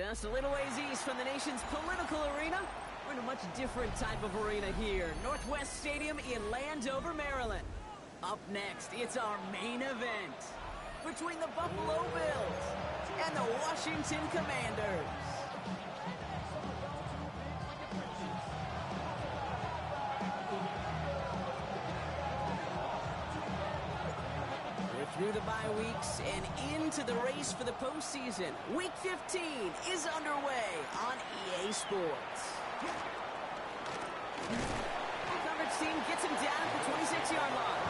Just a little ways east from the nation's political arena, we're in a much different type of arena here. Northwest Stadium in Landover, Maryland. Up next, it's our main event between the Buffalo Bills and the Washington Commanders. Through the bye weeks and into the race for the postseason. Week 15 is underway on EA Sports. The coverage team gets him down at the 26-yard line.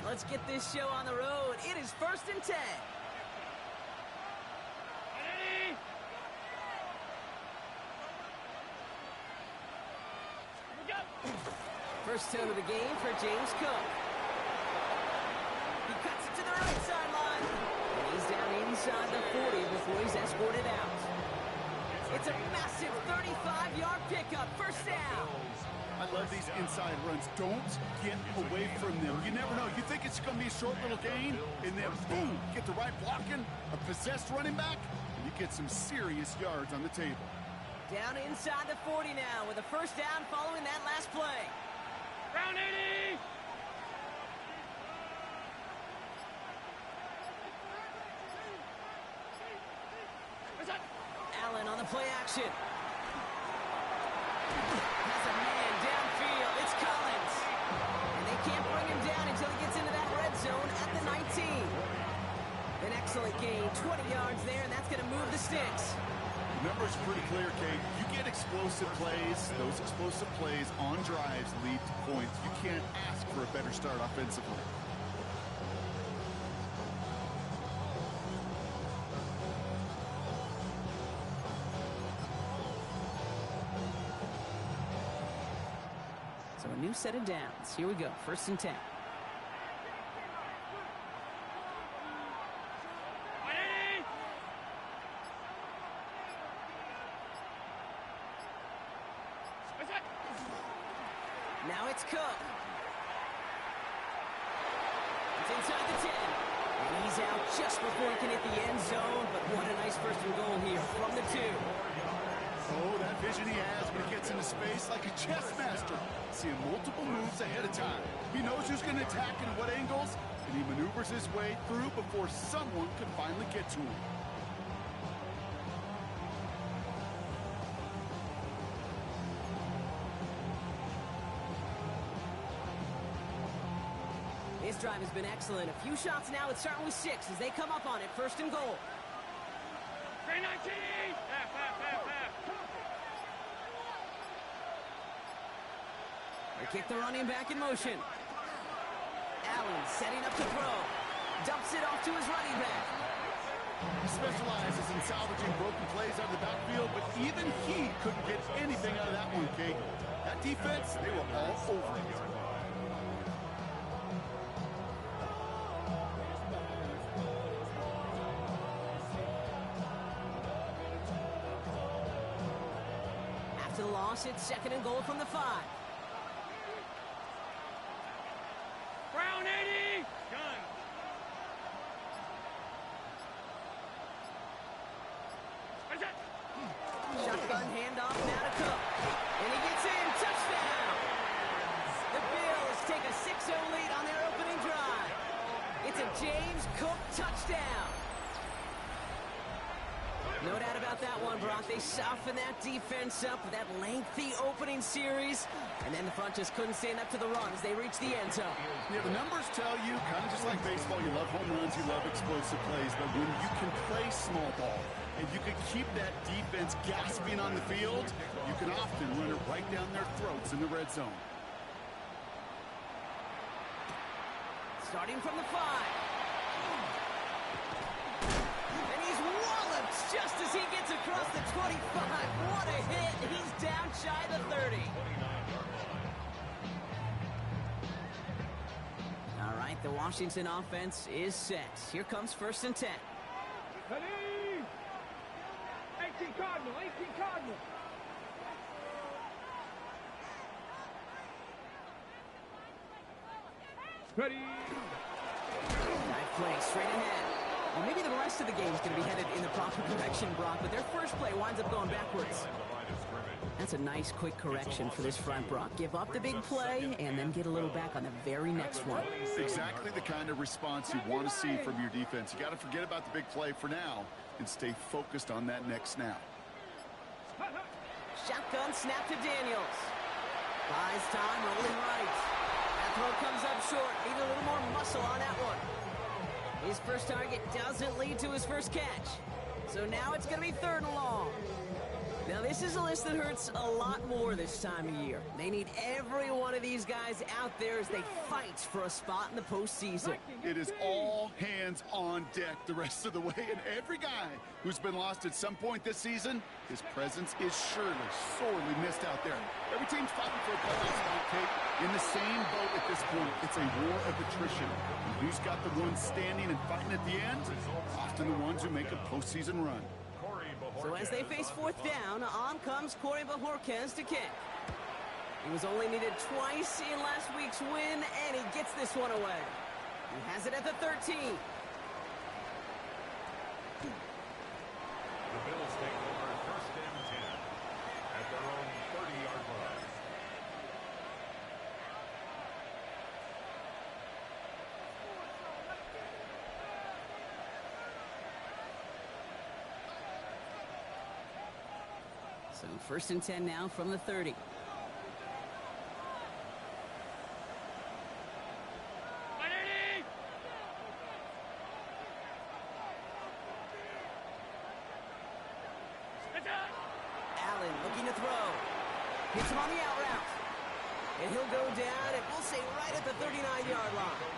Let's get this show on the road. It is 1st and 10. Ready? Go. First tone of the game for James Cook. He cuts it to the right sideline. And he's down inside the 40 before he's escorted out. It's a massive 35-yard pickup. First down. I love these inside runs. Don't get away from them. You never know. You think it's going to be a short little gain, and then boom, get the right blocking, a possessed running back, and you get some serious yards on the table. Down inside the 40 now with a first down following that last play. Round 80! Allen on the play action. Has a man downfield. It's Collins. And they can't bring him down until he gets into that red zone at the 19. An excellent gain. 20 yards there, and that's going to move the sticks. The number's pretty clear, Kate. You get explosive plays. Those explosive plays on drives lead to points. You can't ask for a better start offensively. So a new set of downs. Here we go. 1st and 10. Now it's Cook. It's inside the 10. And he's out just before he can hit the end zone. But what a nice first and goal here from the 2. Oh, that vision he has when he gets into space like a chess master. Seeing multiple moves ahead of time. He knows who's going to attack and what angles, and he maneuvers his way through before someone can finally get to him. His drive has been excellent. A few shots now. It's starting with 6 as they come up on it. 1st and goal. 319! They kick the running back in motion. Allen setting up to throw. Dumps it off to his running back. He specializes in salvaging broken plays out of the backfield, but even he couldn't get anything out of that one, Kate. That defense, they were all over him. After the loss, it's 2nd and goal from the 5. Round 80! Gun! Shotgun handoff now to Cook. And he gets in. Touchdown! The Bills take a 6-0 lead on their opening drive. It's a James Cook touchdown. No doubt about that one, Brock. They softened that defense up with that lengthy opening series, and then the front just couldn't stand up to the run as they reached the end zone. Yeah, the numbers tell you, kind of just like baseball, you love home runs, you love explosive plays, but when you can play small ball and you can keep that defense gasping on the field, you can often run it right down their throats in the red zone. Starting from the 5. Just as he gets across the 25. What a hit. He's down shy of the 30. All right, the Washington offense is set. Here comes 1st and 10. Ready? Hey. Cardinal. Ready. Dive play straight ahead. Well, maybe the rest of the game is going to be headed in the proper direction, Brock, but their first play winds up going backwards. That's a nice quick correction for this front, Brock. Give up the big play and then get a little back on the very next one. Exactly the kind of response you want to see from your defense. You got to forget about the big play for now and stay focused on that next snap. Shotgun snap to Daniels. Buys time, rolling right. That throw comes up short. Need a little more muscle on that one. His first target doesn't lead to his first catch. So now it's going to be 3rd and long. Now, this is a list that hurts a lot more this time of year. They need every one of these guys out there as they fight for a spot in the postseason. It is all hands on deck the rest of the way, and every guy who's been lost at some point this season, his presence is surely sorely missed out there. Every team's fighting for a playoff spot, Kate. In the same boat at this point, it's a war of attrition. And who's got the ones standing and fighting at the end? Often the ones who make a postseason run. So as they face 4th down, on comes Corey Bajorquez to kick. He was only needed twice in last week's win, and he gets this one away. He has it at the 13. The Bills take over 1st and 10 at their own 30-yard line. So 1st and 10 now from the 30. Allen looking to throw. Hits him on the out route. And he'll go down, and we'll say right at the 39-yard line.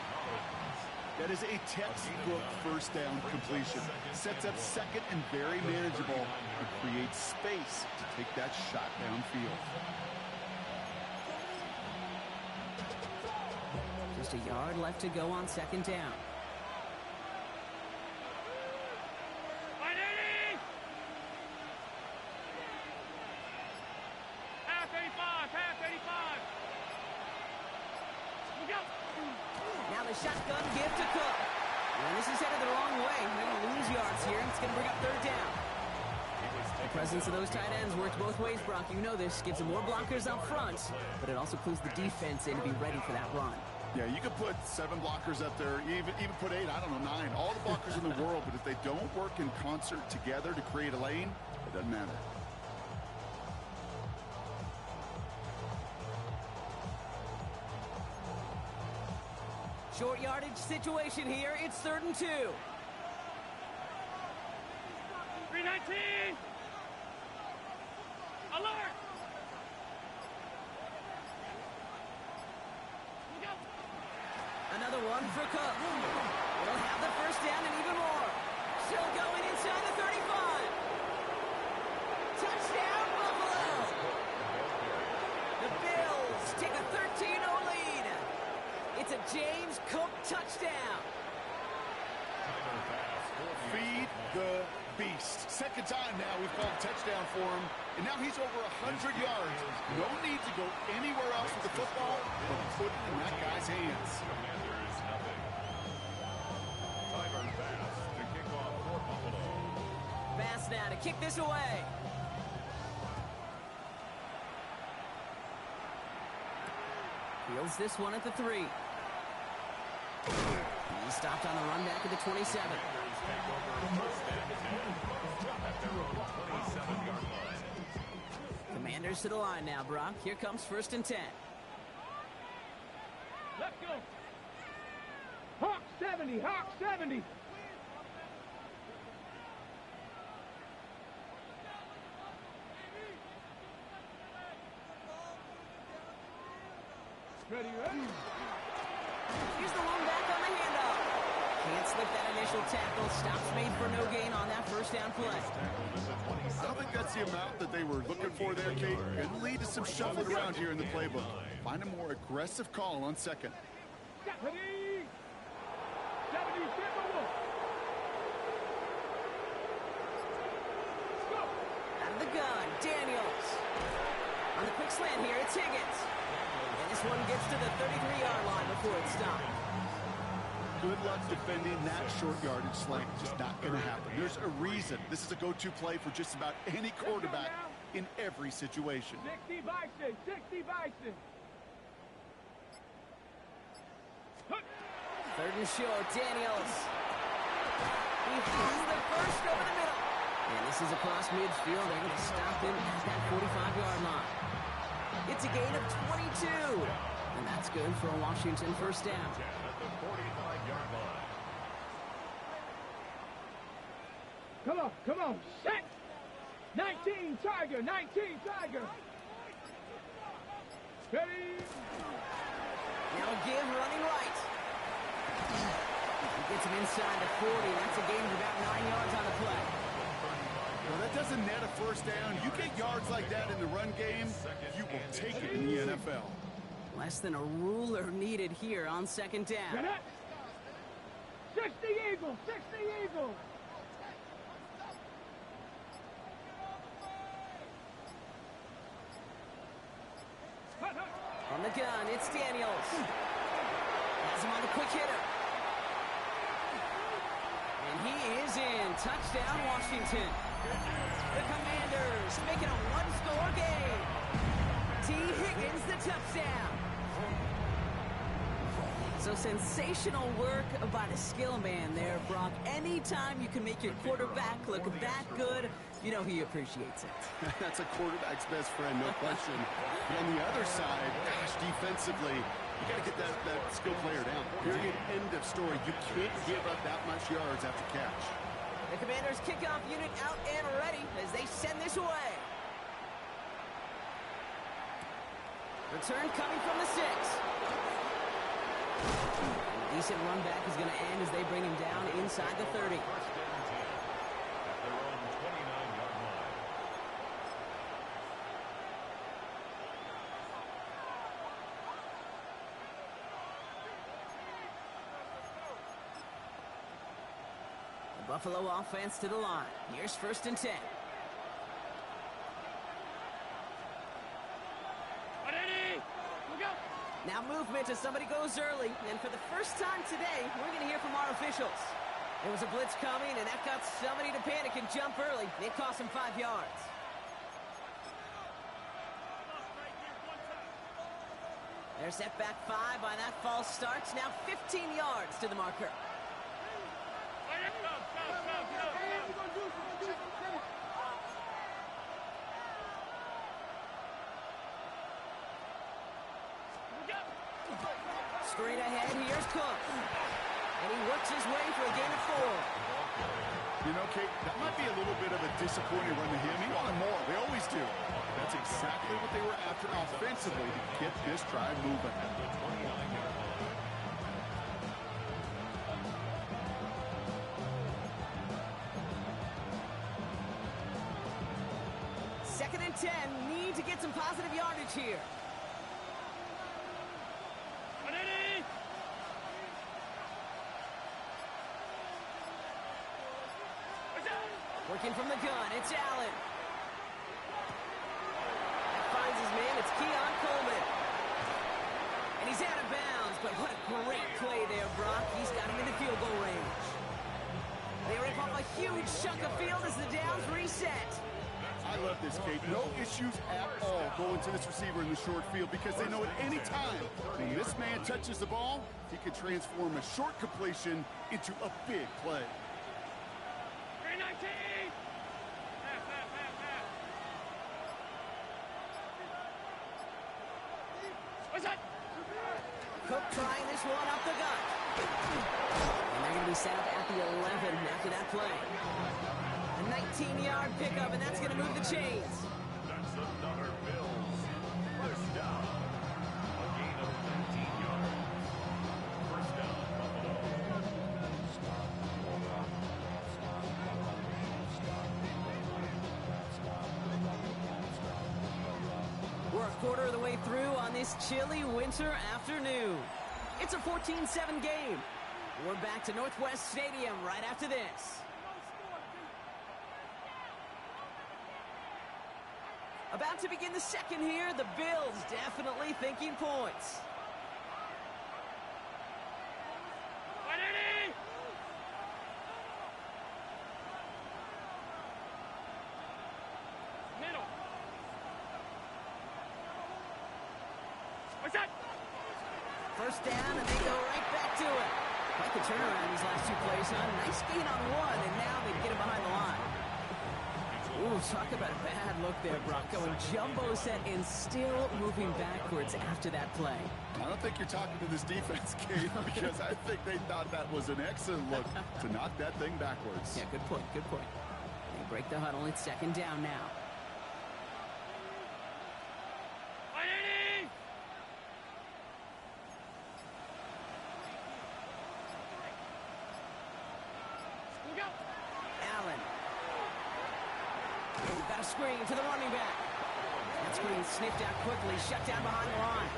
That is a textbook 1st down completion. Sets up 2nd and very manageable and creates space to take that shot downfield. Just a yard left to go on 2nd down. Half 85. Look out. Now the shotgun give to Cook. And this is headed the wrong way. They're going to lose yards here. It's going to bring up 3rd down. The presence of those tight ends works both ways, Brock. You know this. Gives them more blockers up front, but it also clues the defense in to be ready for that run. Yeah, you could put 7 blockers up there, even put 8, I don't know, 9. All the blockers in the world, but if they don't work in concert together to create a lane, it doesn't matter. Short yardage situation here. It's 3rd and 2. 319. Alert. Look out. Another one for Cook. We'll have the 1st down and even more. Still going inside the 35. Touchdown, Buffalo. The Bills take a 13-0 lead. It's a James Cook touchdown. Feed the beast. 2nd time now we've called touchdown for him, and now he's over 100 yards. No need to go anywhere else with the football, but put it in that guy's hands. Commanders nothing. Tyler Bass to kick off for Buffalo. Bass now to kick this away. Fields this one at the 3. He stopped on the run back at the 27. Take over 1st and 10 at their own 27-yard line. Commanders to the line now, Brock. Here comes 1st and 10. Let's go. Hawk 70. Hawk 70. Ready. Here's the one back on the handoff. Can't slip that initial tackle. Stops made for no gain on that 1st down play. I don't think that's the amount that they were looking for there, Kate. It'll lead to some shuffling around here in the playbook. Find a more aggressive call on 2nd. Ready. 70. Out of the gun. Daniels. On the quick slant here, it's Higgins. And this one gets to the 33-yard line before it's stopped. Good luck defending that short yardage slant. Just not going to happen. There's a reason this is a go-to play for just about any quarterback in every situation. 60 Bison, 60 Bison. Third and short, Daniels. He has the first over the middle. And this is across midfield. They're going to stop him at that 45-yard line. It's a gain of 22. And that's good for a Washington first down. At the 45-yard line. Come on, set. 19 Tiger, 19 Tiger. Ready? Now a give running right. He gets him inside the 40. That's a gain of about 9 yards on the play. Well, that doesn't net a first down. You get yards like that in the run game, you will take it in the NFL. Less than a ruler needed here on second down. 60 Eagles, 60 Eagles. On the gun, it's Daniels. Has him on the quick hitter. And he is in. Touchdown, Washington. The Commanders making a one-score game. T. Higgins, the touchdown. So sensational work by the skill man there, Brock. Anytime you can make your quarterback look that good, you know he appreciates it. That's a quarterback's best friend, no question. But on the other side, gosh, defensively, you got to get that skill player down. Period. End of story. You can't give up that much yards after catch. The Commanders' kickoff unit out and ready as they send this away. Return coming from the 6. A decent run back is going to end as they bring him down inside the 30. First and 10 at their own 29-yard line. The Buffalo offense to the line. Here's first and 10. Now movement as somebody goes early. And for the first time today, we're going to hear from our officials. There was a blitz coming, and that got somebody to panic and jump early. It cost him 5 yards. They're set back 5 by that false starts. Now 15 yards to the marker. Straight ahead, here's Cook. And he works his way for a gain of 4. You know, Kate, that might be a little bit of a disappointing run to him. He wanted more. They always do. That's exactly what they were after offensively to get this drive moving. Second and 10. Need to get some positive yardage here. Working from the gun, it's Allen. Finds his man, it's Keon Coleman. And he's out of bounds, but what a great play there, Brock. He's got him in the field goal range. They rip off a huge chunk of field as the downs reset. I love this, Kate. No issues at all going to this receiver in the short field because they know at any time when this man touches the ball, he can transform a short completion into a big play. Cook trying this one up the gut. And they're going to be set up at the 11 after that play. A 19-yard pickup, and that's going to move the chains. That's another Bills. First down. A gain of 19 yards. First down, Buffalo. We're a quarter of the way through on this chilly winter afternoon. It's a 14-7 game. We're back to Northwest Stadium right after this. About to begin the second here. The Bills definitely thinking points. Middle. What's that? First down, and they go right back to it. Quite the turnaround these last two plays, huh? Nice gain on one, and now they get him behind the line. Ooh, talk about a bad look there, Brock. Going jumbo set and still moving backwards after that play. I don't think you're talking to this defense, Kate, because I think they thought that was an excellent look to knock that thing backwards. Yeah, good point, good point. They break the huddle. It's second down now. Allen. Got a screen to the running back. That screen sniffed out quickly, shut down behind the line.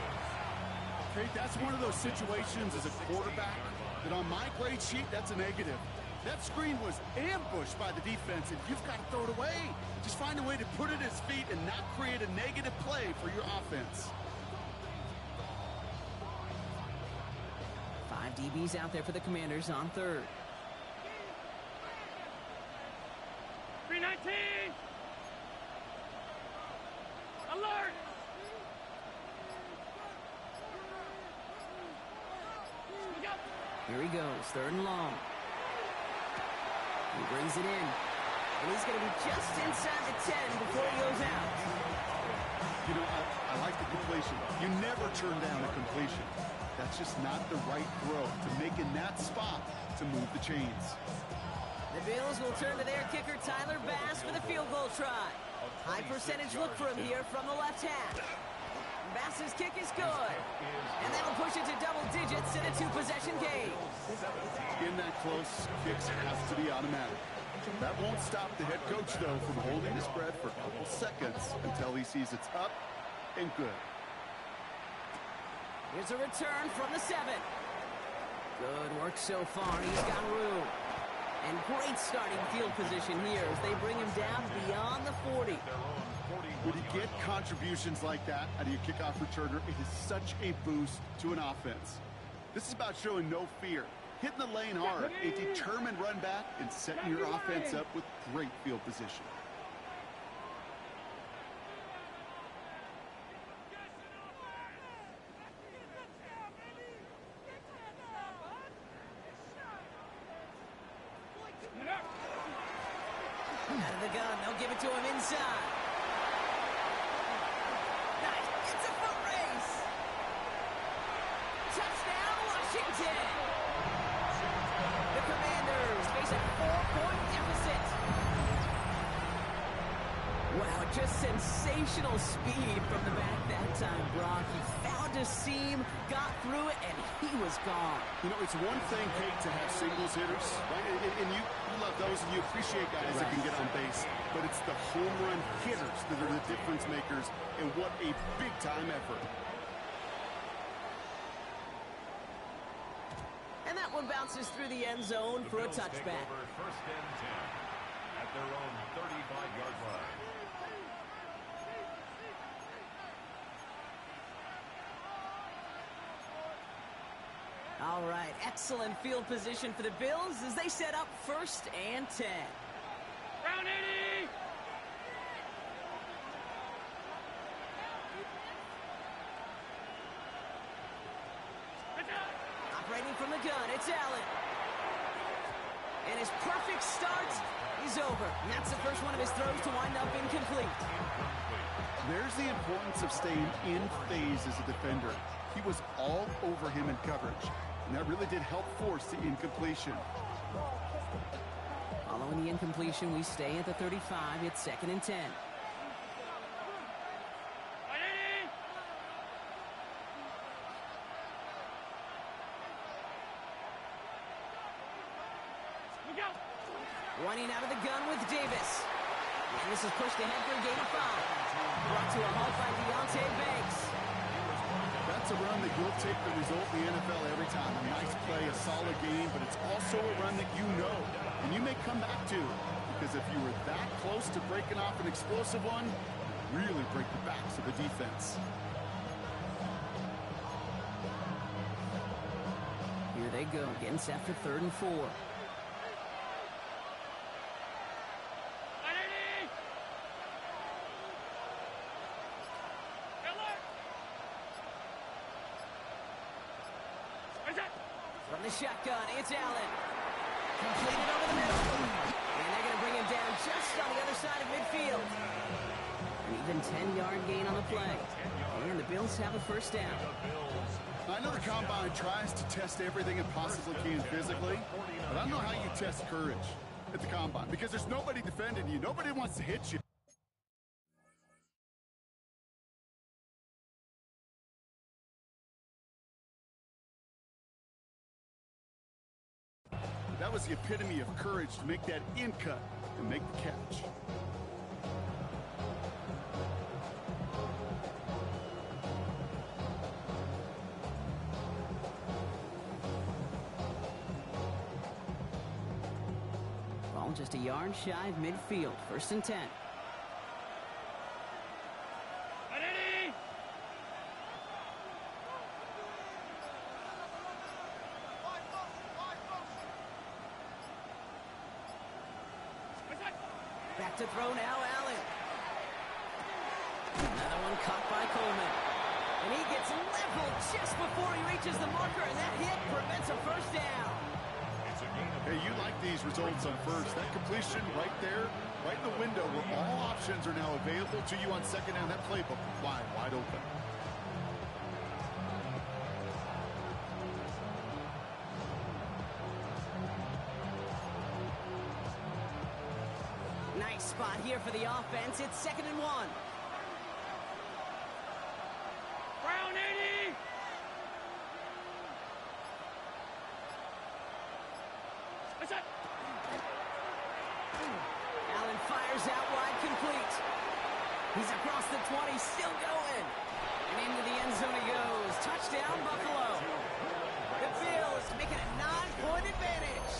Kate, that's one of those situations as a quarterback that on my grade sheet, that's a negative. That screen was ambushed by the defense, and you've got to throw it away. Just find a way to put it at his feet and not create a negative play for your offense. 5 DBs out there for the Commanders on third. 319. Alert. Here he goes, third and long. He brings it in. And he's going to be just inside the 10 before he goes out. You know, I like the completion. You never turn down a completion. That's just not the right throw to make in that spot to move the chains. The Bills will turn to their kicker, Tyler Bass, for the field goal try. High percentage look for him here from the left half. Bass's kick is good. And that'll push it to double digits in a 2-possession game. In that close, kicks have to be automatic. That won't stop the head coach, though, from holding his breath for a couple seconds until he sees it's up and good. Here's a return from the 7. Good work so far. He's got room. And great starting field position here as they bring him down beyond the 40. When you get contributions like that out of your kickoff returner, it is such a boost to an offense. This is about showing no fear, hitting the lane hard, a determined run back, and setting your offense up with great field position. Out of the gun, they'll give it to him inside. Nice, it's a foot race. Touchdown, Washington. The Commanders face a 4-point deficit. Wow, just sensational speed from the back that time, Brock. He found a seam, got through it, and he was gone. You know, it's one thing, Kate, to have singles hitters, right? And you love those, and you appreciate guys that can get on base. But it's the home run hitters that are the difference makers, and what a big-time effort. And that one bounces through the end zone for a touchback. First and 10 at their own 35-yard line. All right, excellent field position for the Bills as they set up first and 10. Round 80. Operating from the gun, it's Allen. And his perfect start is over. And that's the first one of his throws to wind up incomplete. There's the importance of staying in phase as a defender. He was all over him in coverage, and that really did help force the incompletion. Following the incompletion, we stay at the 35. It's second and 10. Running out of the gun with Davis. And this is pushed ahead for a gain of 5. Brought to a halt by Deontay Banks. That's a run that you'll take the result in the NFL every time. A nice play, a solid game, but it's also a run that you know, and you may come back to. Because if you were that close to breaking off an explosive one, really break the backs of the defense. Here they go, getting set for 3rd and 4. From the shotgun, it's Allen. Completed over the middle. And they're going to bring him down just on the other side of midfield. An even 10-yard gain on the play. And the Bills have a first down. I know the Combine tries to test everything it possibly can physically, but I don't know how you test courage at the Combine, because there's nobody defending you. Nobody wants to hit you. That was the epitome of courage to make that in cut and make the catch. Ball just a yard shy of midfield. 1st and 10. Back to throw now, Allen. Another one caught by Coleman. And he gets leveled just before he reaches the marker, and that hit prevents a first down. Hey, you like these results on first. That completion right there, right in the window where all options are now available to you on 2nd down. That playbook wide open. Nice spot here for the offense. It's 2nd and 1. Brown 80! Allen fires out wide, complete. He's across the 20, still going. And into the end zone he goes. Touchdown, Buffalo. The Bills make it a 9-point advantage.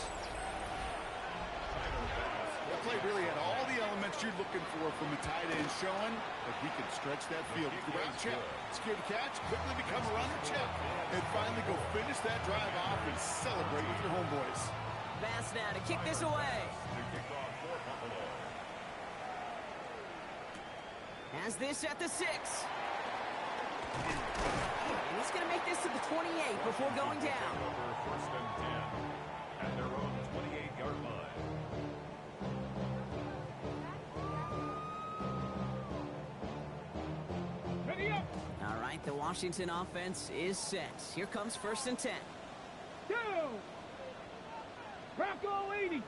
That play really had all the elements you're looking for from a tight end, showing that he can stretch that field. Grab check, secure the catch, quickly become a runner check, and finally go finish that drive off and celebrate with your homeboys. Pass now to kick this away. Has this at the 6. And he's going to make this to the 28 before going down. 1st and 10 at their own 28-yard line. All right, the Washington offense is set. Here comes 1st and 10. Two! Bronco 80!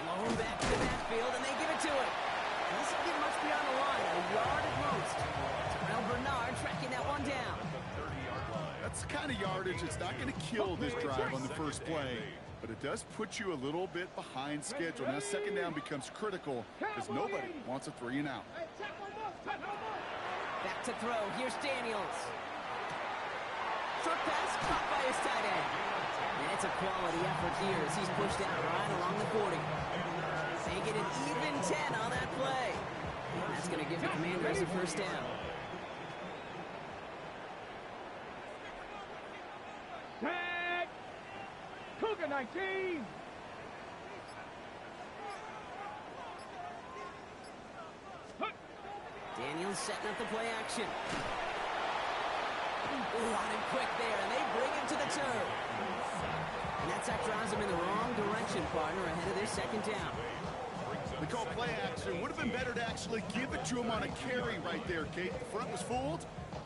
Blown back to the backfield, and they give it to him. He doesn't get much beyond the line, a yard at most. Terrell Bernard tracking that one down. That's the kind of yardage that's not going to kill this drive on the first play, but it does put you a little bit behind schedule. Now 2nd down becomes critical because nobody wants a 3 and out. Back to throw. Here's Daniels. Short pass caught by his tight end. And it's a quality effort here as he's pushed out right along the 40. They get an even 10 on that play. And that's going to give the Commanders a first down. Tag! Cougar 19! Daniels setting up the play action. On him quick there, and they bring him to the turf. And that sack drives him in the wrong direction, partner, ahead of their 2nd down. We call play action. Would have been better to actually give it to him on a carry right there, Kate. The front was fooled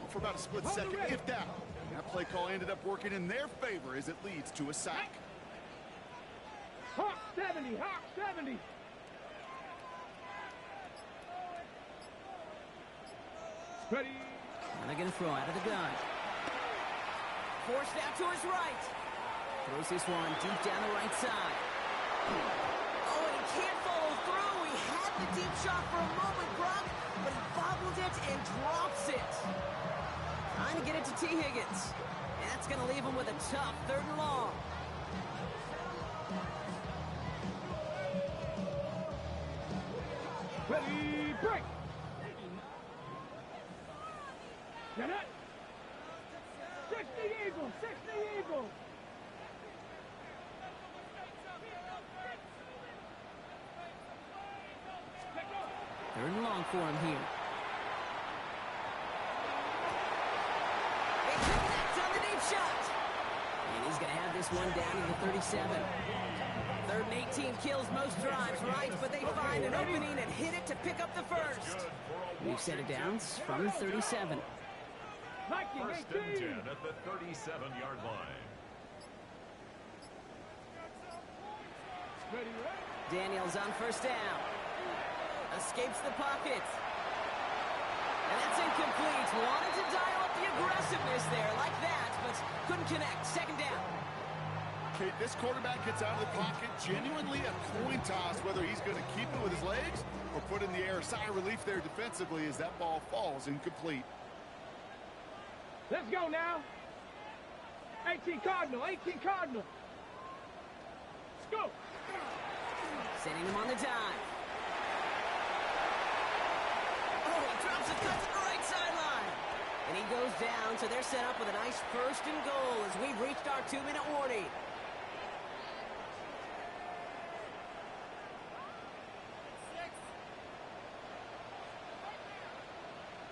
for about a split second, if that. That play call ended up working in their favor as it leads to a sack. Hawk 70! Hawk 70! Ready? And they're going to throw out of the gun. Forced out to his right. Throws this one deep down the right side. Oh, and he can't follow through. He had the deep shot for a moment, Brock, but he bobbled it and drops it. Trying to get it to T. Higgins. And that's going to leave him with a tough 3rd and long. Ready, break. Get it. 60 Eagles, 60 Eagles. Third and long for him here. They connect on the deep shot. And he's going to have this one down to the 37. 3rd and 18 kills most drives, right? But they find an opening and hit it to pick up the first. We've set it down from the 37. First and 10 at the 37-yard line. Daniels on first down. Escapes the pocket. And that's incomplete. Wanted to dial up the aggressiveness there like that, but couldn't connect. 2nd down. Okay, this quarterback gets out of the pocket. Genuinely a coin toss whether he's going to keep it with his legs or put in the air. Sigh of relief there defensively as that ball falls incomplete. Let's go now. 18 Cardinal, 18 Cardinal. Let's go. Setting him on the dive. Oh, he drops a cut to the right sideline. And he goes down, so they're set up with a nice 1st and goal as we've reached our 2-minute warning.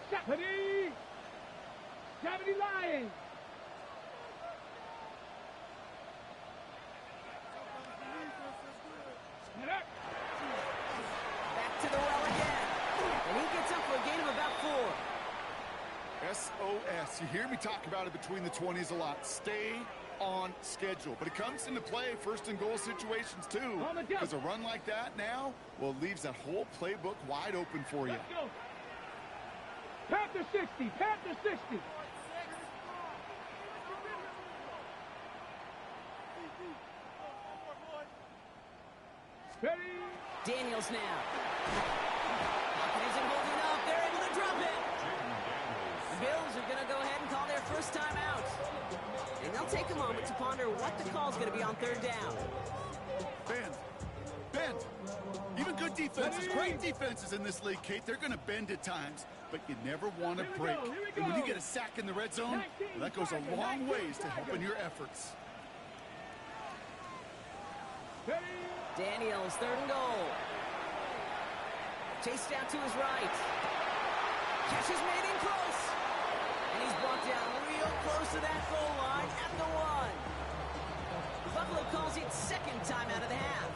Deputy! Deputy Lions! Back to the well again. And he gets up for a gain of about 4. SOS. You hear me talk about it between the 20s a lot. Stay on schedule. But it comes into play 1st and goal situations too. Because a run like that now, well, leaves that whole playbook wide open for you. Let's go. Panther 60, Panther 60. Ready? Daniels now. Pocket isn't holding up. They're able to drop it. The Bills are going to go ahead and call their first timeout. And they'll take a moment to ponder what the call's going to be on 3rd down. Bend. Even good defenses, great defenses in this league, Kate, they're going to bend at times, but you never want to break. And when you get a sack in the red zone, well, that goes a long ways to helping your efforts. Daniels, 3rd and goal. Chased out to his right. Catch is made in close. And he's brought down real close to that goal line at the 1. Buffalo calls it 2nd time out of the half.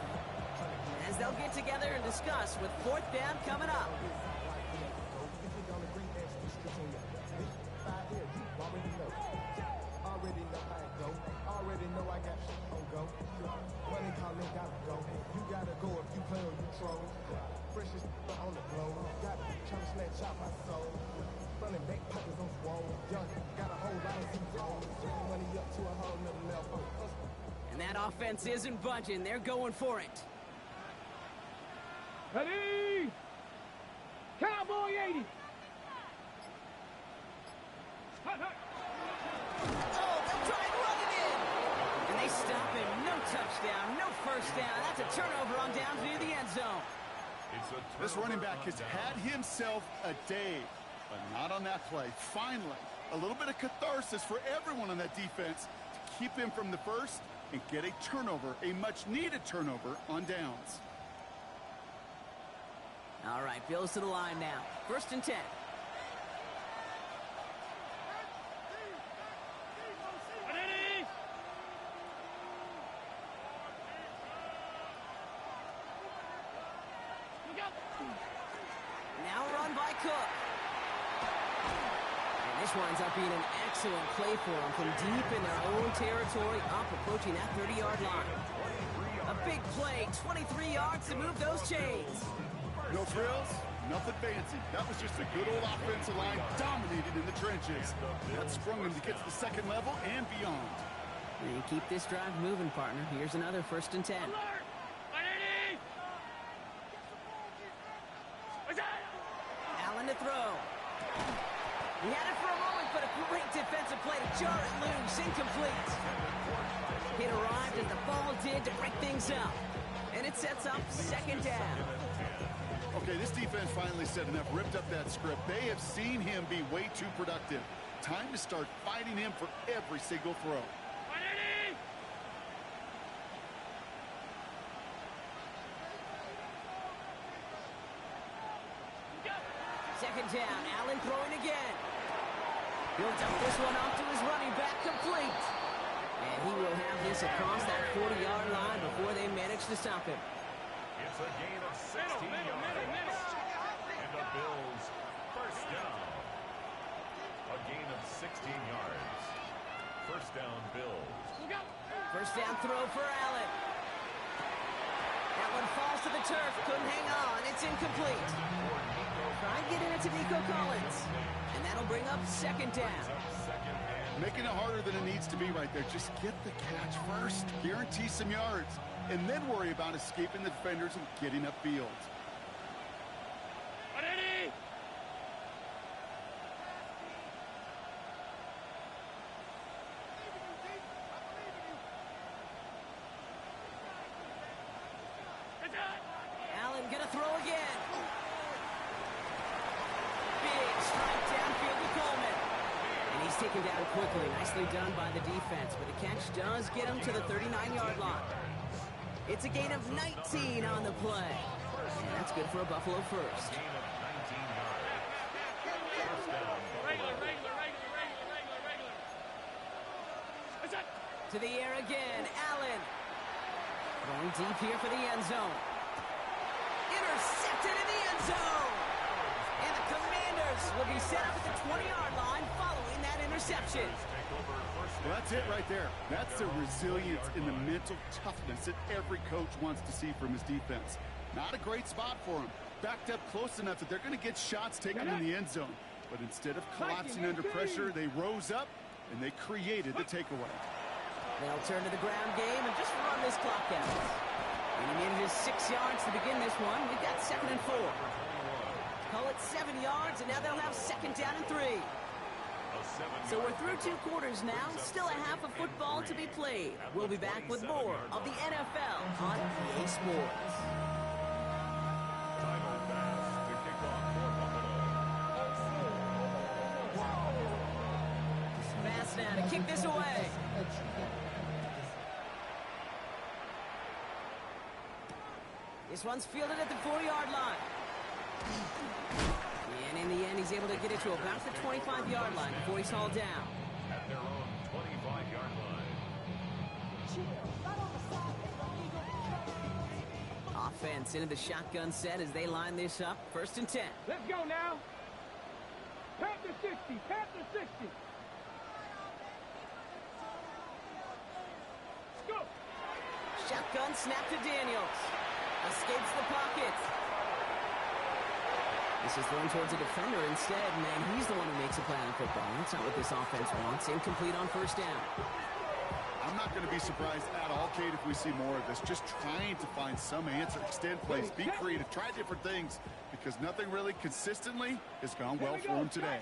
As they'll get together and discuss with 4th down coming up. And that offense isn't budging. They're going for it. Ready? Cowboy 80. Hut, hut. Oh, they'll try and run it in. And they stop him. No touchdown, no first down. That's a turnover on downs near the end zone. This running back has had himself a day, but not on that play. Finally, a little bit of catharsis for everyone on that defense to keep him from the first and get a turnover, a much-needed turnover on downs. All right, Bills to the line now. 1st and 10. Now run by Cook. And this winds up being an excellent play for them from deep in their own territory, up approaching that 30-yard line. A big play, 23 yards to move those chains. No frills, nothing fancy. That was just a good old offensive line dominated in the trenches. That sprung them to get to the 2nd level and beyond. And you keep this drive moving, partner. Here's another 1st and 10. Allen to throw. He had it for a moment, but a Great defensive play to jar it loose. Incomplete. It arrived as the ball did to break things up. And it sets up second down. Okay, this defense finally said enough, ripped up that script. They have seen him be way too productive. Time to start fighting him for every single throw. Second down, Allen throwing again. He'll dump this one off to his running back, complete. And he will have this across that 40-yard line before they manage to stop him. It's a gain of 16 yards. And the Bills first down. A gain of 16 yards. First down, Bills. First down throw for Allen. That one falls to the turf. Couldn't hang on. It's incomplete. Try and get in it to Nico Collins. And that'll bring up second down. Making it harder than it needs to be right there. Just get the catch first. Guarantee some yards. And then worry about escaping the defenders and getting upfield. Allen gonna throw again. Big strike downfield to Coleman. And he's taken down quickly. Nicely done by the defense. But the catch does get him to the 39-yard line. It's a gain of 19 on the play. And that's good for a Buffalo first. Gain of 19 yards. First down, Buffalo. To the air again, Allen. Throwing deep here for the end zone. Intercepted in the end zone. And the Commanders will be set up at the 20-yard line following that interception. Well, that's it right there. That's the resilience and the mental toughness that every coach wants to see from his defense. Not a great spot for him. Backed up close enough that they're going to get shots taken in the end zone. But instead of collapsing under pressure, they rose up and they created the takeaway. They'll turn to the ground game and just run this clock out. And he manages 6 yards to begin this one. We've got 2nd and 4. Call it 7 yards, and now they'll have 2nd down and 3. So we're through 2 quarters now. Still a half of football to be played. We'll be back with more of the NFL on EA Sports. Timer pass to kick off for Buffalo. Pass now to kick this away. This one's fielded at the 4-yard line. And in the end, he's able to get it to about the 25-yard line before he's hauled down. At their own 25-yard line. Offense into the shotgun set as they line this up. 1st and 10. Let's go now. Panther 60. Panther 60. Go. Shotgun snap to Daniels. Escapes the pocket. This is thrown towards a defender instead, and he's the one who makes a play on football. That's not what this offense wants. Incomplete on 1st down. I'm not going to be surprised at all, Kate, if we see more of this. Just trying to find some answer, extend plays, be creative, try different things, because nothing really consistently has gone well for him today.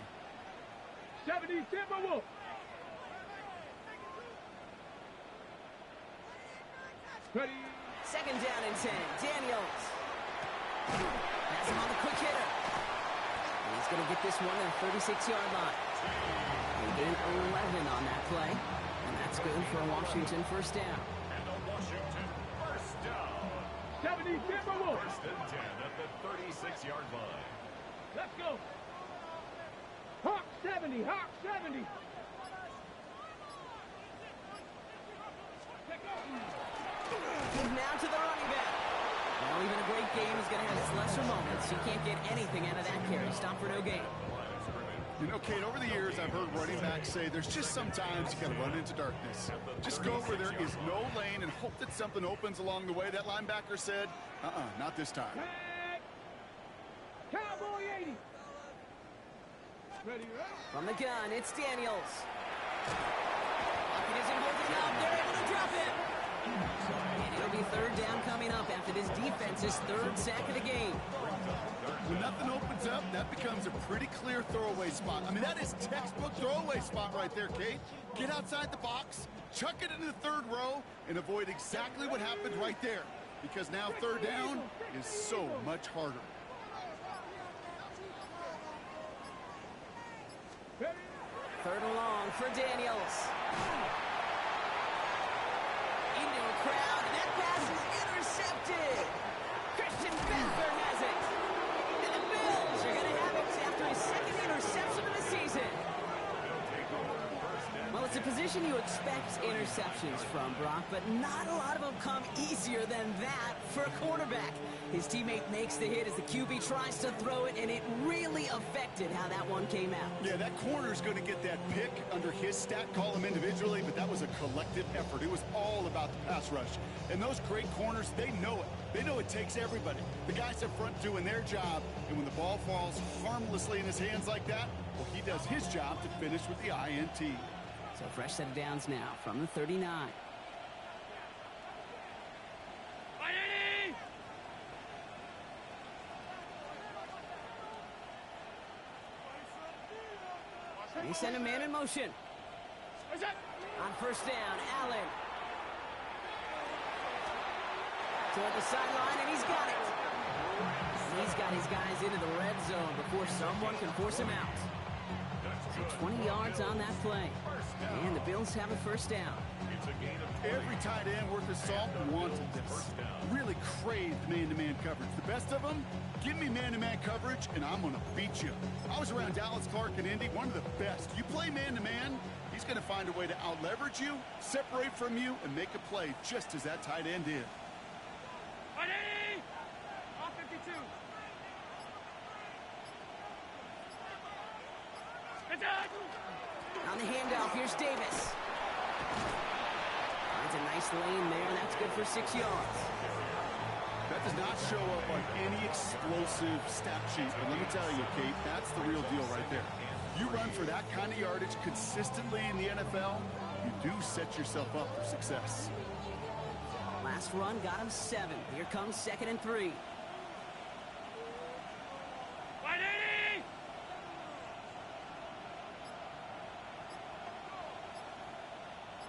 70 Timberwolves. Ready. 2nd down and 10. Daniels. Has him on the quick hitter. And he's going to get this one at the 36-yard line. They gain 11 on that play. And that's good for Washington 1st down. And the Washington first down. 70 Timberwolves. 1st and 10 at the 36-yard line. Let's go. Hawk 70. Hawk 70. Now to the running back. Well, even a great game is going to have its lesser moments. You can't get anything out of that carry. Stop for no gain. You know, Kate, over the years, I've heard running backs say there's just sometimes you got to run into darkness. Just go where there is no lane and hope that something opens along the way. That linebacker said, not this time. Cowboy 80. Ready, right? From the gun, it's Daniels. Pocket isn't holding up. They're able to drop it. And it'll be 3rd down coming up after this defense's 3rd sack of the game. When nothing opens up, that becomes a pretty clear throwaway spot. I mean, that is textbook throwaway spot right there, Kate. Get outside the box, chuck it into the third row, and avoid exactly what happened right there. Because now third down is so much harder. Third and long for Daniels. Into a crowd, and that pass is intercepted. Christian Benford has it. And the Bills are going to have it after his second interception of the season. Well, it's a position you expect interceptions from, Brock, but not a lot of them come easier than that for a quarterback. His teammate makes the hit as the QB tries to throw it, and it really affected how that one came out. Yeah, that corner's going to get that pick under his stat column individually, but that was a collective effort. It was all about the pass rush. And those great corners, they know it. They know it takes everybody. The guys up front doing their job, and when the ball falls harmlessly in his hands like that, well, he does his job to finish with the INT. So fresh set of downs now from the 39. They send a man in motion. On first down, Allen. Toward the sideline, and he's got it. He's got his guys into the red zone before someone can force him out. So 20 yards on that play. And the Bills have a first down. Every tight end worth his salt wanted this. Really craved man-to-man coverage. The best of them, give me man-to-man coverage, and I'm going to beat you. I was around Dallas Clark and Indy, one of the best. You play man-to-man, he's going to find a way to out-leverage you, separate from you, and make a play just as that tight end did. Off 52. On the handoff, here's Davis. Finds a nice lane there, and that's good for 6 yards. That does not show up on any explosive stat sheet, but let me tell you, Kate, that's the real deal right there. You run for that kind of yardage consistently in the NFL, you do set yourself up for success. Last run got him 7. Here comes 2nd and 3.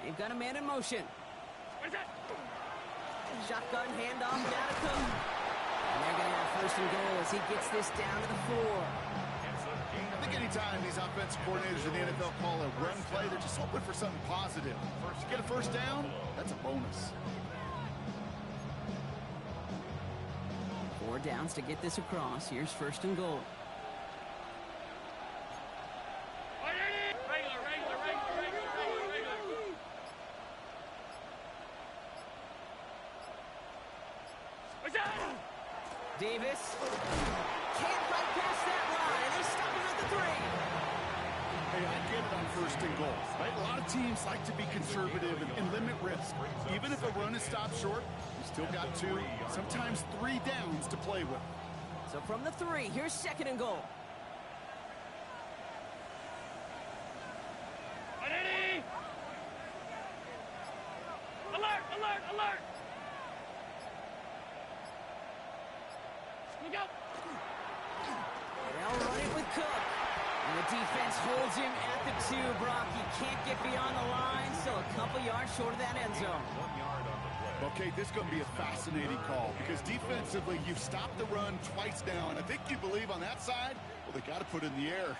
They've got a man in motion. Shotgun handoff, Madden. And they're going to have first and goal as he gets this down to the 4. I think anytime these offensive coordinators in the NFL call a run play, they're just hoping for something positive. First, get a first down, that's a bonus. 4 downs to get this across. Here's first and goal. Davis can't fight past that line, and they stop him at the 3. Hey, I get it on first and goal, right? A lot of teams like to be conservative and limit risk. Even if a run is stopped short, you still got 2, sometimes 3 downs to play with. So from the 3, here's 2nd and goal. Alert! Alert! Alert! Look out! They'll run it with Cook. And the defense holds him at the 2, Brock. He can't get beyond the line. Still a couple yards short of that end zone. 1 yard on the play. Okay, this is going to be a fascinating call because defensively, you've stopped the run twice now, and I think you believe on that side, well, they got to put it in the air.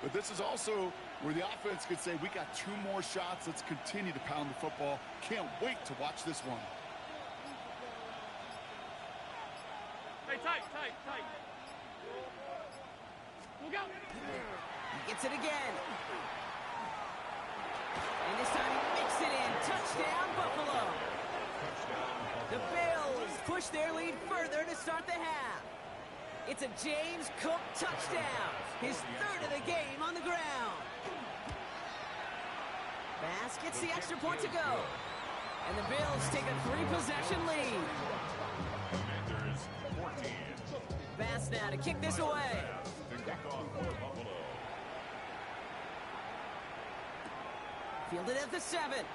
But this is also where the offense could say, we got 2 more shots. Let's continue to pound the football. Can't wait to watch this one. Hey, tight, tight, tight. Look out! He gets it again. And this time he makes it in. Touchdown, Buffalo. The Bills push their lead further to start the half. It's a James Cook touchdown. His 3rd of the game on the ground. Bass gets the extra point to go. And the Bills take a 3-possession lead. Commanders 14. Bass now to kick this away. To kick off for Buffalo. Fielded at the 7.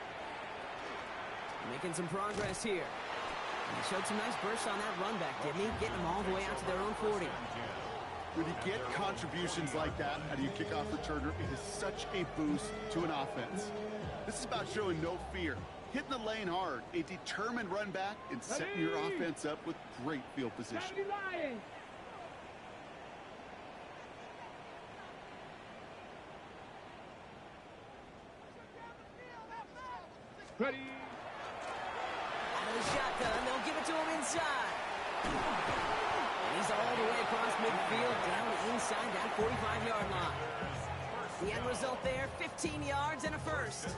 Making some progress here. And he showed some nice bursts on that run back, didn't he? Getting them all the way out to their own 40. When you get contributions like that out of your kickoff returner, it is such a boost to an offense. This is about showing no fear, hitting the lane hard, a determined run back, and setting your offense up with great field position. Ready. Out of the shotgun, they'll give it to him inside. And he's all the way across midfield, down inside that 45-yard line. The end result there, 15 yards and a first.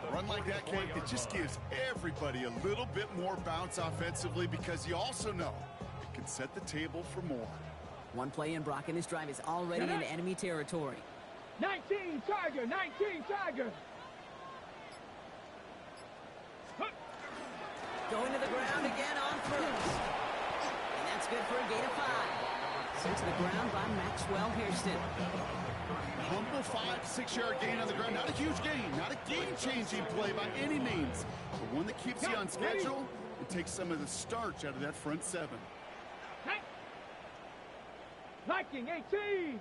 A run like that, Kate, it just gives everybody a little bit more bounce offensively because you also know it can set the table for more. One play in, Brock, and this drive is already in enemy territory. 19 Tiger, 19 Tiger. Going to the ground again on first. And that's good for a gain of 5. Sent to the ground by Maxwell Hairston. Humble 5-6-yard gain on the ground. Not a huge gain, not a game-changing play by any means, but one that keeps you on schedule and takes some of the starch out of that front 7. Viking 18.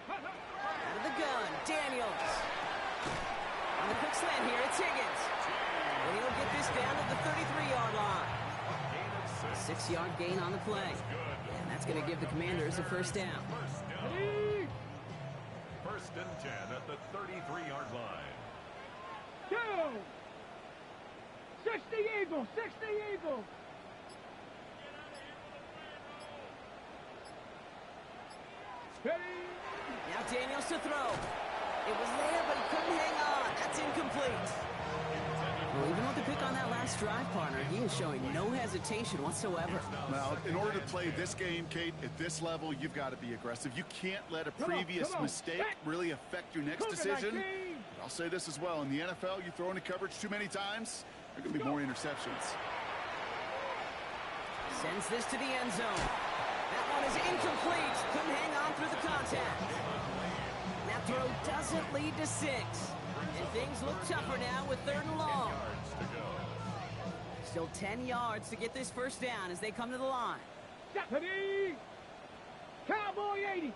Out of the gun, Daniels. On the quick slant here, it's Higgins. And he'll get this down to the 33-yard line. 6-yard gain on the play. And that's going to give the Commanders a first down. First and 10 at the 33-yard line. 2. 60 Eagles, 60 Eagles. Ready. Now Daniels to throw. It was there, but he couldn't hang on. That's incomplete. Well, even with the pick on that last drive, partner, he is showing no hesitation whatsoever. Now, in order to play this game, Kate, at this level, you've got to be aggressive. You can't let a previous mistake really affect your next decision. But I'll say this as well. In the NFL, you throw into coverage too many times, there are going to be more interceptions. Sends this to the end zone. That one is incomplete. Couldn't hang on through the contact. That throw doesn't lead to 6. And things look tougher now with 3rd and long. Still 10 yards to get this first down as they come to the line. Ready. Cowboy 80.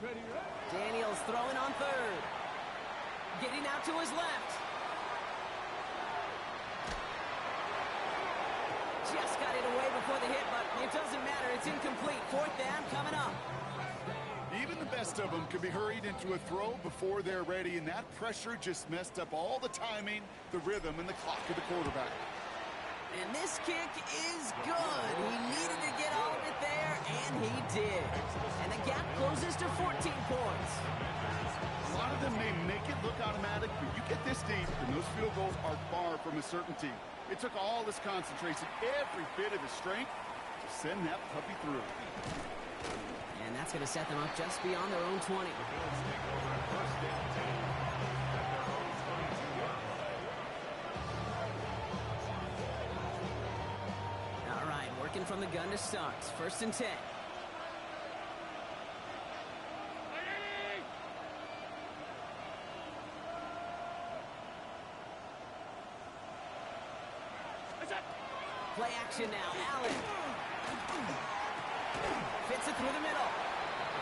Ready. Daniels throwing on 3rd. Getting out to his left. Just got it away before the hit, but it doesn't matter. It's incomplete. 4th down coming up. Even the best of them can be hurried into a throw before they're ready, and that pressure just messed up all the timing, the rhythm, and the clock of the quarterback. And this kick is good. He needed to get all of it there, and he did. And the gap closes to 14 points. A lot of them may make it look automatic, but you get this deep, and those field goals are far from a certainty. It took all this concentration, every bit of his strength, to send that puppy through. And that's going to set them up just beyond their own 20. All right, working from the gun to start. 1st and 10. Play action now. Allen. Fits it through the middle.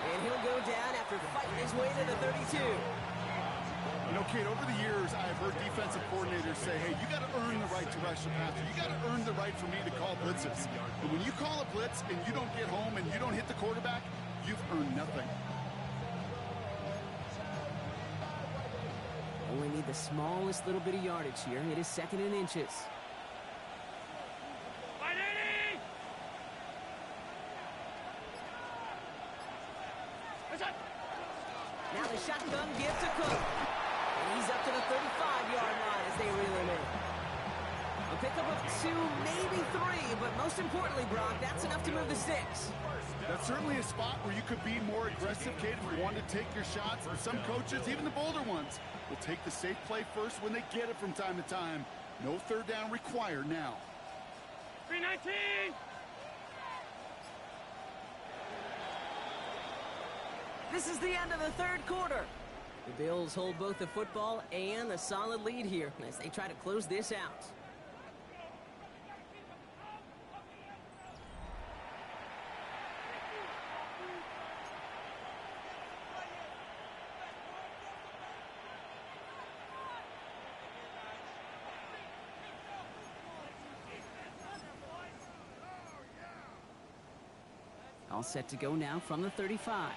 And he'll go down after fighting his way to the 32. You know, Kate, over the years, I've heard defensive coordinators say, hey, you got to earn the right to rush the passer. You got to earn the right for me to call blitzes. And when you call a blitz and you don't get home and you don't hit the quarterback, you've earned nothing. Only need the smallest little bit of yardage here. It is 2nd and inches. Now the shotgun give to Cook. And he's up to the 35-yard line as they reel him in. A pickup of 2, maybe 3, but most importantly, Brock, that's enough to move the sticks. That's certainly a spot where you could be more aggressive, Kate, if you want to take your shots. And some coaches, even the bolder ones, will take the safe play first when they get it from time to time. No third down required now. 319. This is the end of the third quarter. The Bills hold both the football and a solid lead here as they try to close this out. All set to go now from the 35.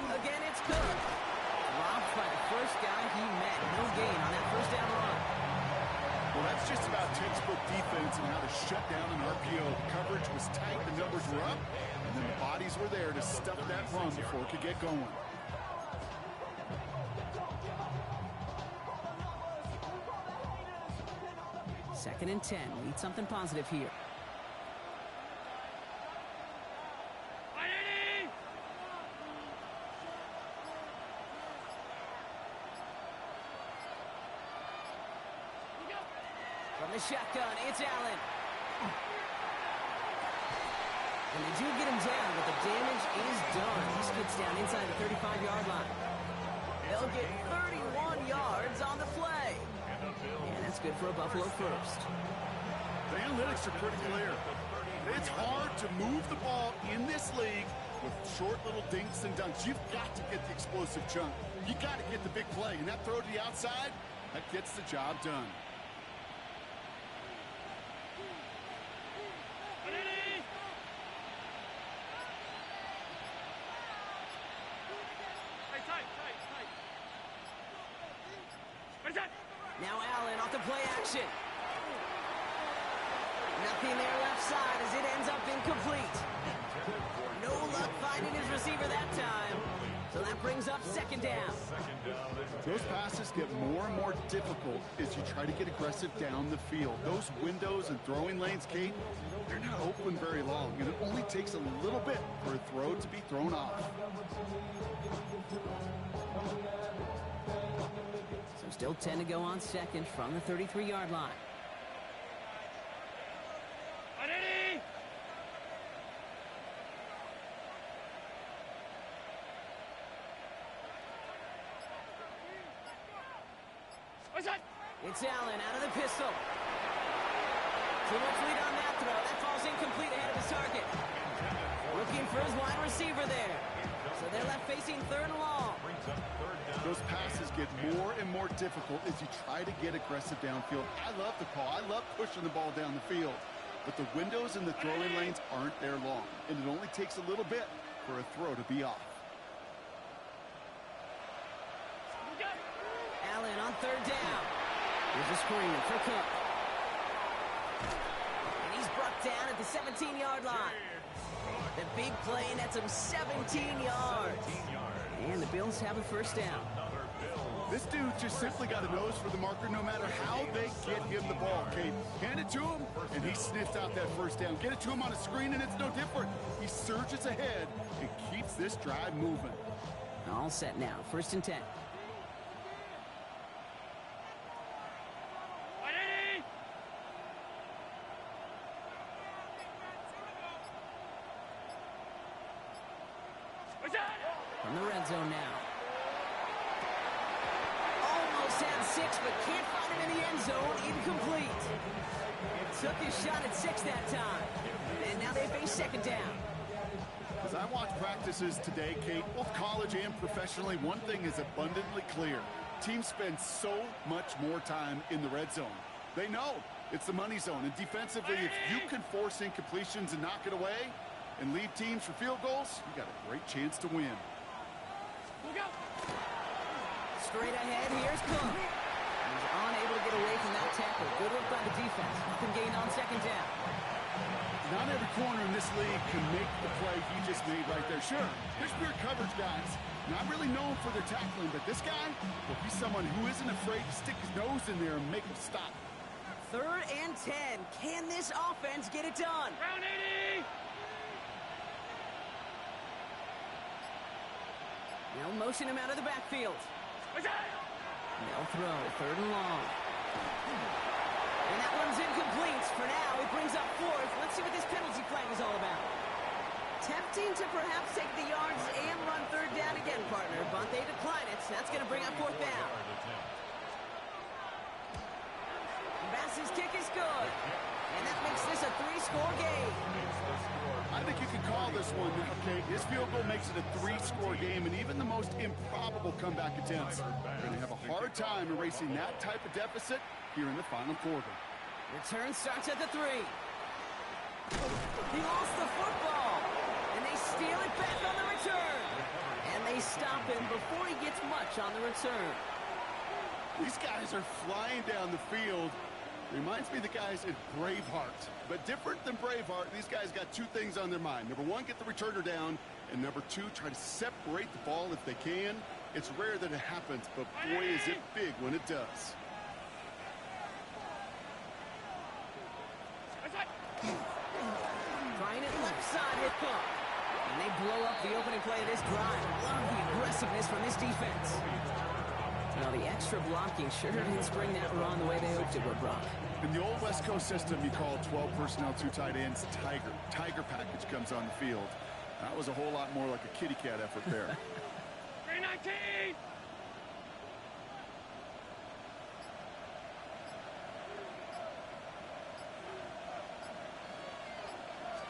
Again, it's Cook. Dropped by the first guy he met. No gain on that first down run. Well, that's just about textbook defense and how to shut down an RPO. Coverage was tight, the numbers were up, and then the bodies were there to stuff that run before it could get going. Second and 10. We need something positive here. From the shotgun, it's Allen. And they do get him down, but the damage is done. He skids down inside the 35-yard line. They'll get 31 yards on the play. And that's good for a Buffalo first. The analytics are pretty clear. It's hard to move the ball in this league with short little dinks and dunks. You've got to get the explosive chunk. You got to get the big play. And that throw to the outside, that gets the job done. Now Allen off the play action. Nothing there left side as it ends up incomplete. No luck finding his receiver that time. So that brings up second down. Those passes get more and more difficult as you try to get aggressive down the field. Those windows and throwing lanes, Kate, they're not open very long, and it only takes a little bit for a throw to be thrown off. So still 10 to go on second from the 33-yard line. It's Allen out of the pistol. Too much lead on that throw. That falls incomplete ahead of his target. Looking for his wide receiver there. So they're left facing third and long. Those passes get more and more difficult as you try to get aggressive downfield. I love the call. I love pushing the ball down the field. But the windows in the throwing lanes aren't there long. And it only takes a little bit for a throw to be off. Allen on third down. Here's a screen for Cook. And he's brought down at the 17-yard line. The big play, and that's him 17 yards. And the Bills have a first down. This dude just simply got a nose for the marker no matter how they get him the ball, Kate. Hand it to him, and he sniffs out that first down. Get it to him on a screen, and it's no different. He surges ahead and keeps this drive moving. All set now, first and 10. From the red zone now. Almost had 6, but can't find him in the end zone. Incomplete. Took his shot at 6 that time. And now they face second down. As I watch practices today, Kate, both college and professionally, one thing is abundantly clear. Teams spend so much more time in the red zone. They know it's the money zone. And defensively, if you can force incompletions and knock it away and lead teams for field goals, you got a great chance to win. Straight ahead, here's Cook. He's unable to get away from that tackle. Good work by the defense. Nothing gained on second down. Not every corner in this league can make the play he just made right there. Sure, there's pure coverage guys, not really known for their tackling, but this guy, well, he's someone who isn't afraid to stick his nose in there and make him stop. Third and 10. Can this offense get it done? Round 80! Now motion him out of the backfield. They'll throw, 3rd and long. And that one's incomplete. For now, it brings up 4th. Let's see what this penalty flag is all about. Tempting to perhaps take the yards and run 3rd down again, partner, but they decline it. That's going to bring up 4th down. Bass's kick is good. And that makes this a 3-score game. I think you can call this one, okay? His field goal makes it a 3-score game, and even the most improbable comeback attempts are going to have a hard time erasing that type of deficit here in the final quarter. Return starts at the 3. He lost the football, and they steal it back on the return. And they stop him before he gets much on the return. These guys are flying down the field. Reminds me of the guys in Braveheart. But different than Braveheart, these guys got 2 things on their mind. Number 1, get the returner down. And number 2, try to separate the ball if they can. It's rare that it happens, but boy, is it big when it does. Trying it left side with Cook. And they blow up the opening play of this drive. Love the aggressiveness from this defense. Now, the extra blocking sure didn't spring that run the way they hoped it would, Brock. In the old West Coast system, you call 12 personnel, 2 tight ends, Tiger. Tiger package comes on the field. That was a whole lot more like a kitty cat effort there. 319!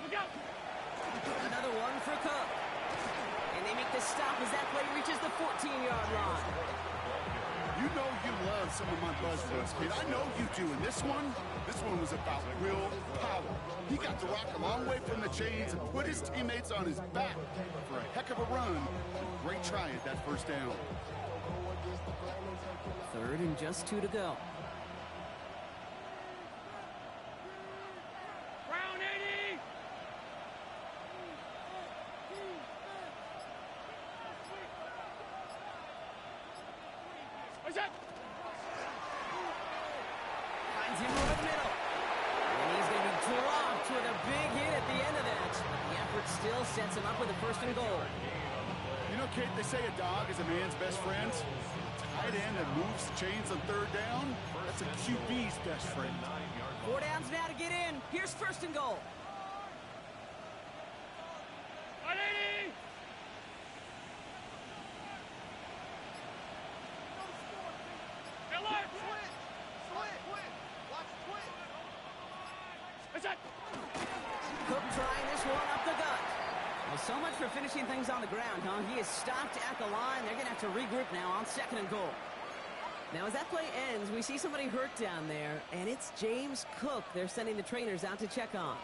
Look out! Another one for Cook. And they make the stop as that play reaches the 14-yard line. You know you love some of my buzzwords, kid. I know you do. And this one was about real power. He got the rock a long way from the chains and put his teammates on his back for a heck of a run. Great try at that 1st down. 3rd and just 2 to go. Brown 80! What's that? Finds him over the middle. And he's going to be dropped with a big hit at the end of that. But the effort still sets him up with a 1st and goal. You know, Kate, they say a dog is a man's best friend. Tight end that moves chains on 3rd down, that's a QB's best friend. 4 downs now to get in. Here's 1st and goal. 180! What's that? Cook trying this one up the gut. Well, so much for finishing things on the ground, huh? He is stopped at the line. They're going to have to regroup now on 2nd and goal. Now, as that play ends, we see somebody hurt down there, and it's James Cook they're sending the trainers out to check on.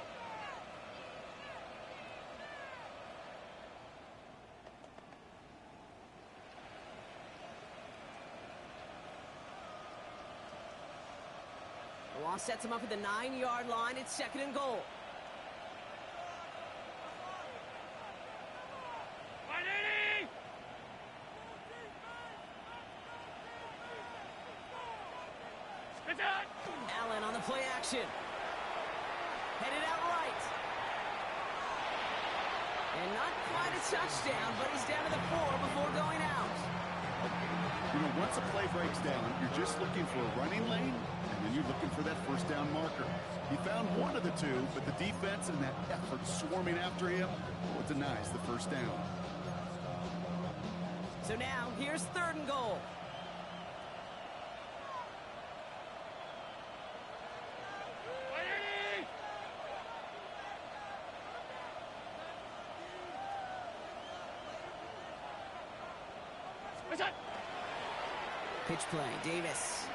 The loss sets him up at the 9-yard line. It's 2nd and goal. 180! It's out! Allen on the play action. Headed out right. And not quite a touchdown, but he's down to the 4 before going out. You know, once a play breaks down, you're just looking for a running lane, and then you're looking for that 1st down marker. He found one of the 2, but the defense and that effort swarming after him, well, denies the 1st down. So now, here's 3rd and goal. Pitch play, Davis.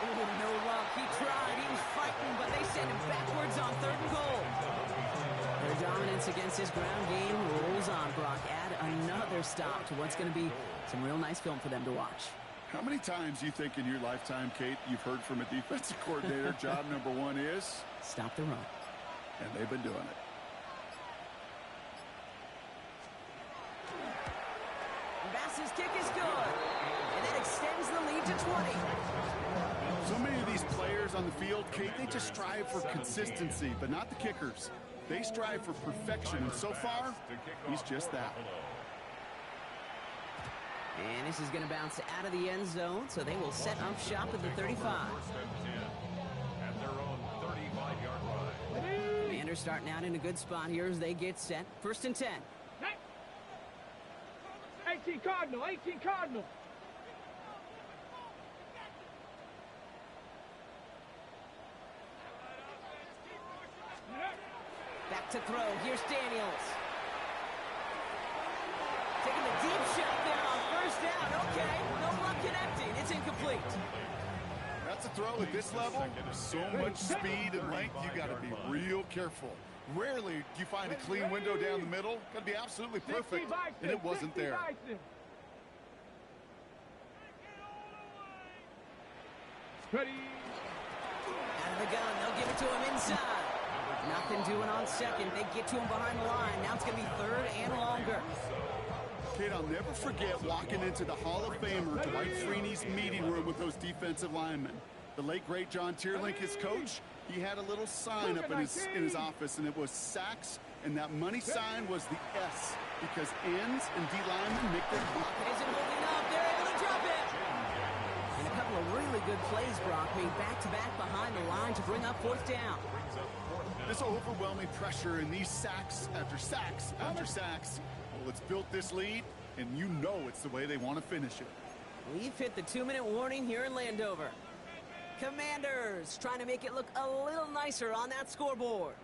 Oh, no luck. He tried. He was fighting, but they send him backwards on 3rd and goal. Their dominance against this ground game rolls on, Brock. Add another stop to what's going to be some real nice film for them to watch. How many times do you think in your lifetime, Kate, you've heard from a defensive coordinator, job number 1 is? Stop the run. And they've been doing it. Bass's kick is good. And that extends the lead to 20. So many of these players on the field, Kate, they just strive for consistency, but not the kickers. They strive for perfection, and so far, he's just that. And this is going to bounce out of the end zone, so they will set up shop at the 35. First and 10 at their own 35-yard line. Commanders starting out in a good spot here as they get set. First and 10. 18 Cardinal, 18 Cardinal. Back to throw. Here's Daniels. Taking the deep shot there on first down. Okay, no luck connecting. It's incomplete. That's a throw at this level. So much speed and length, you got to be real careful. Rarely do you find a clean window down the middle. Got to be absolutely perfect, and it wasn't there. Ready. Out of the gun. They'll give it to him inside. Nothing doing on second. They get to him behind the line. Now it's going to be third and longer. Kate, I'll never forget walking into the Hall of Famer Dwight Freeney's meeting room with those defensive linemen. The late, great John Tierlink, his coach, he had a little sign up in his office, and it was sacks, and that money sign was the S, because ends and D linemen make their... Pocket isn't holding up. They're able to drop it. And a couple of really good plays, Brock, made back-to-back behind the line to bring up fourth down. This overwhelming pressure and these sacks after sacks after sacks, well, it's built this lead, and you know it's the way they want to finish it. We've hit the 2-minute warning here in Landover. Commanders trying to make it look a little nicer on that scoreboard.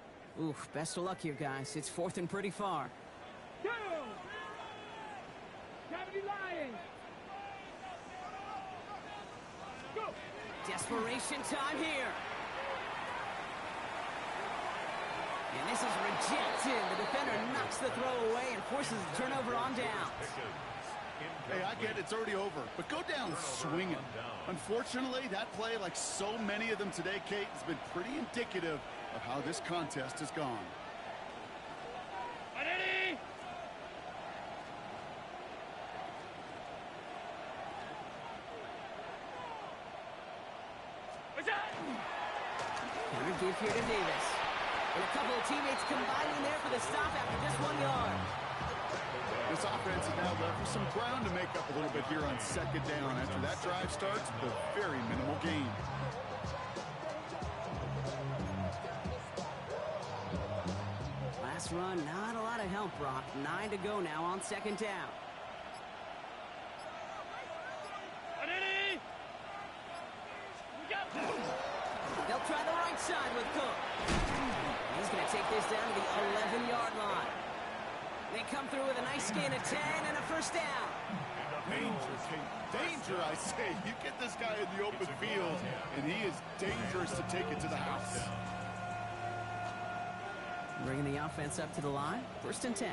Oof, best of luck here, guys. It's fourth and pretty far. Go! Gravity Lions! Go! Desperation time here. And this is rejected. The defender knocks the throw away and forces the turnover on down. Hey, I get it's already over, but go down swinging. Unfortunately, that play, like so many of them today, Kate, has been pretty indicative of how this contest has gone. Ready? Counter give here to Davis. And a couple of teammates combining there for the stop after just 1 yard. This offense is now left with some ground to make up a little bit here on second down. After that drive starts, a very minimal gain. Last run, not a lot of help, Brock. 9 to go now on second down. Ready? They'll try the right side with Cook. He's going to take this down to the 11-yard line. They come through with a nice gain of 10 and a first down. Danger, Kate. Danger, I say. You get this guy in the open field, and he is dangerous to take it to the house. Bringing the offense up to the line. First and 10.